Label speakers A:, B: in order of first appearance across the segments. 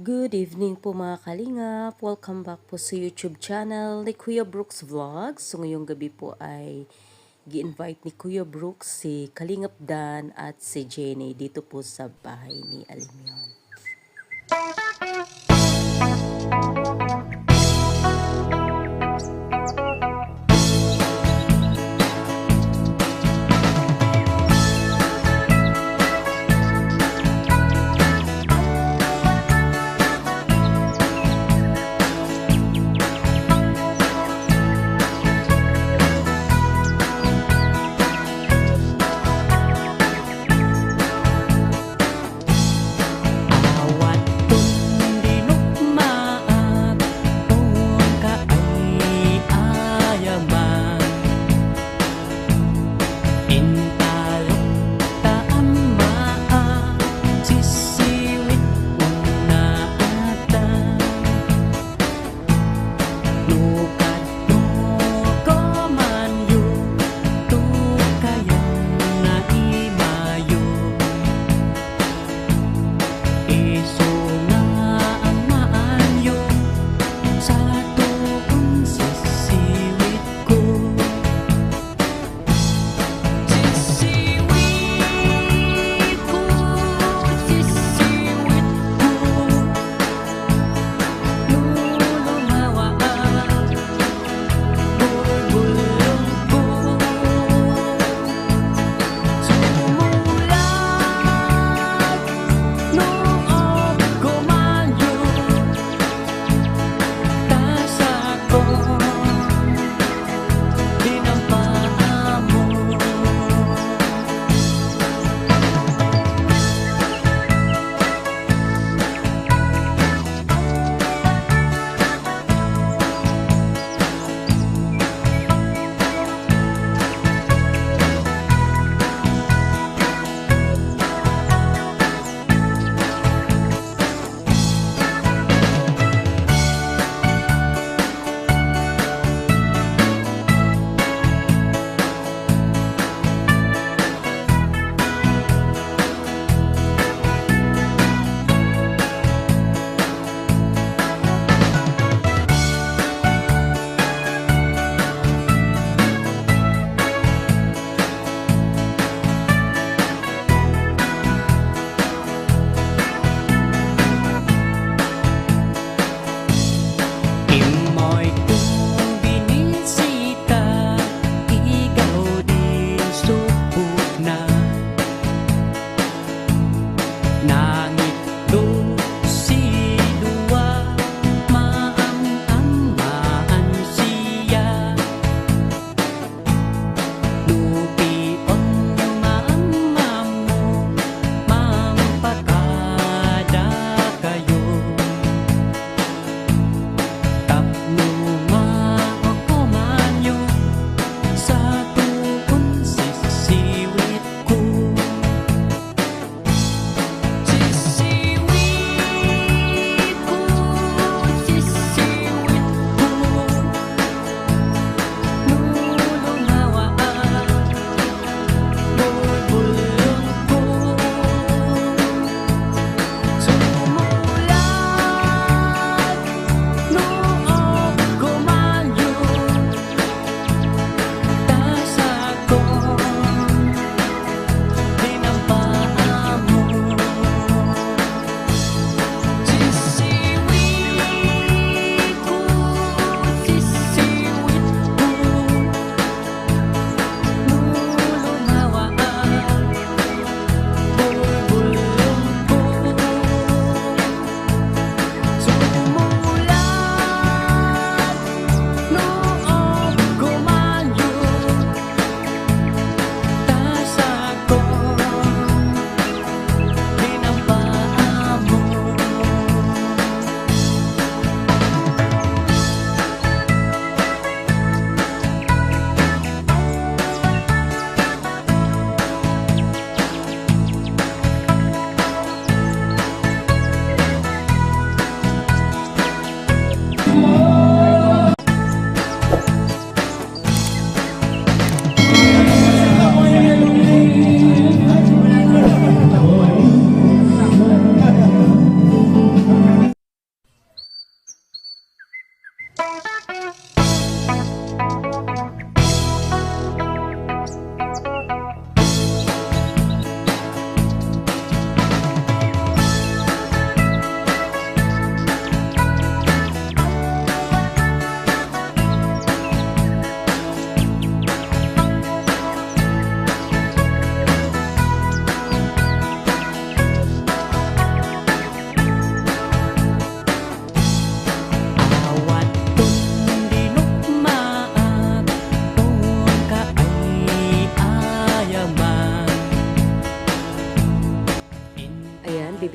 A: Good evening po mga kalingap. Welcome back po sa YouTube channel ni Kuya Brooks Vlogs. So ngayong gabi po ay gi-invite ni Kuya Brooks si Kalingap Dan at si Jenny dito po sa bahay ni Alimyon.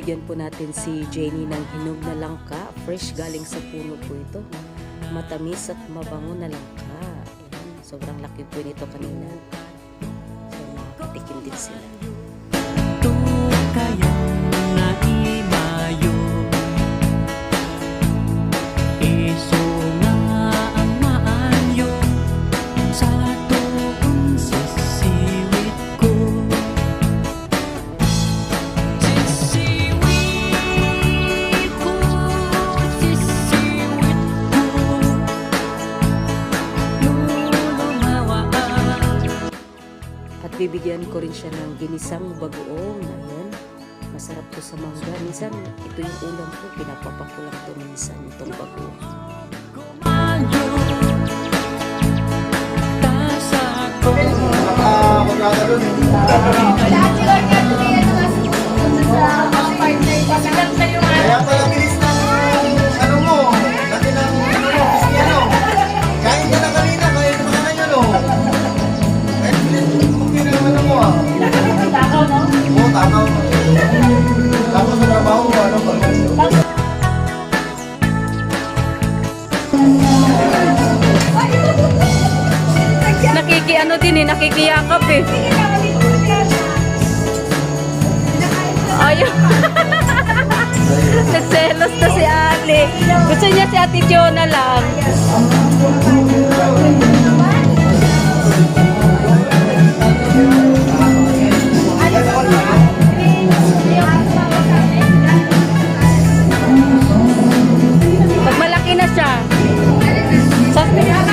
A: bibigyan po natin si Jenny ng hinog na langka. Fresh galing sa puno po ito. Matamis at mabango na langka. Ayan, sobrang laki po nito kanina. So makakatikim din sila.
B: Ito kayang naimayo, iso nga ang maanyo sa tuon sisiwit ko. Sisiwit ko, sisiwit ko, lulumawaan.
A: At bibigyan ko rin siya ng ginisang bagoong. Ayan, masarap to sa mangga. Minsan, ito yung ulam ko. Pinapapako lang to minsan, itong bagoong.
C: Kaya pala bilis ng ano mo, laki ng piski ano. Kain ka na kanina, kaya makanan nyo no. Kaya bilis, okay na naman mo ah. Takaw no? Oo, takaw. Tapos sa trabaho mo, ano ba?
A: Nakikiano din eh, nakikiyakap eh. Ayun. Nagselos na si Ali. Gusto niya si Ate Jonah lang. Pag malaki na siya. Sa 100 lang.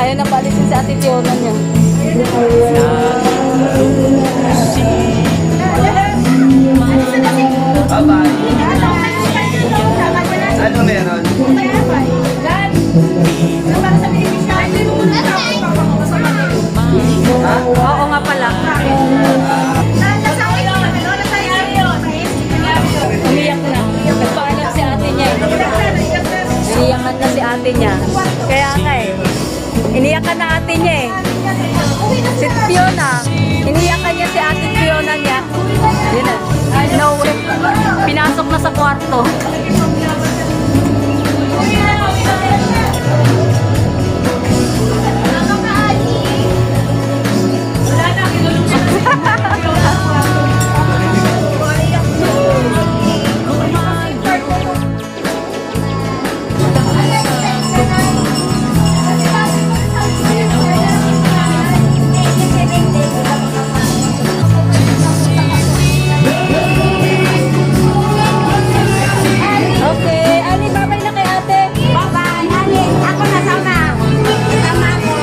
A: Ayaw na palisin si Ate Jonah niya.
C: Bye-bye. Ano meron?
A: Oo nga pala. Umiyak na. Nagpaalam si ate niya. Iniyakan na si ate niya. Kaya nga eh. Iniyakan na ate niya eh. Si Fiona. Iniyakan niya si ate Fiona niya. Yun na. No way. Pinasok na sa kwarto. Okay, Ali, babay na kay ate.
D: Bye-bye, Ali. Ako na sana. Tama mo.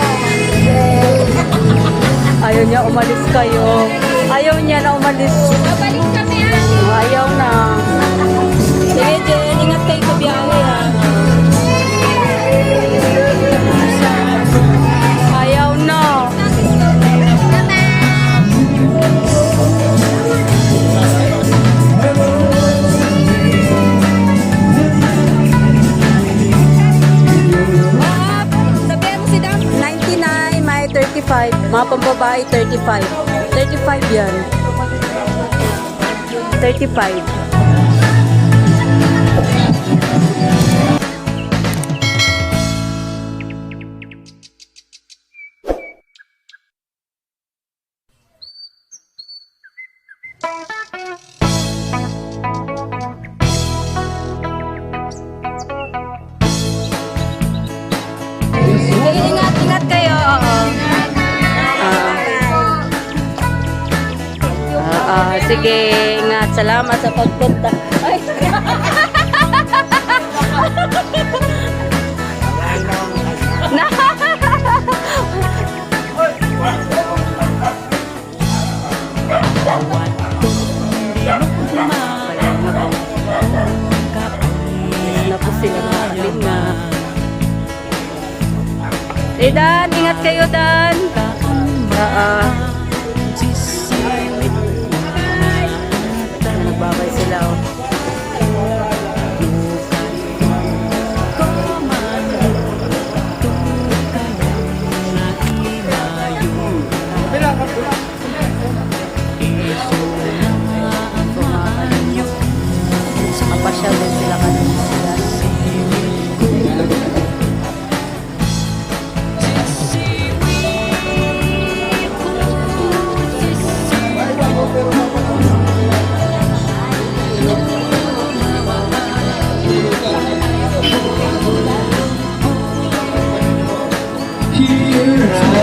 A: Ayaw niya umalis kayo. Ayaw niya na umalis.
D: Babalik kami, Ali.
A: Ayaw na. Sige, Jen, ingat kayo sa biyahe ha. Ayaw na. Sabihan mo si Dam. 99, may 35. Mga pambabae, 35. 35 yan. 35. Ingat kayo. Oo. Sige, ingat. Salamat sa pagpunta. Ay. Na. Na po sila mahalin na. Dan, ingat kayo, Dan. Nagbabay sila.
C: You're right.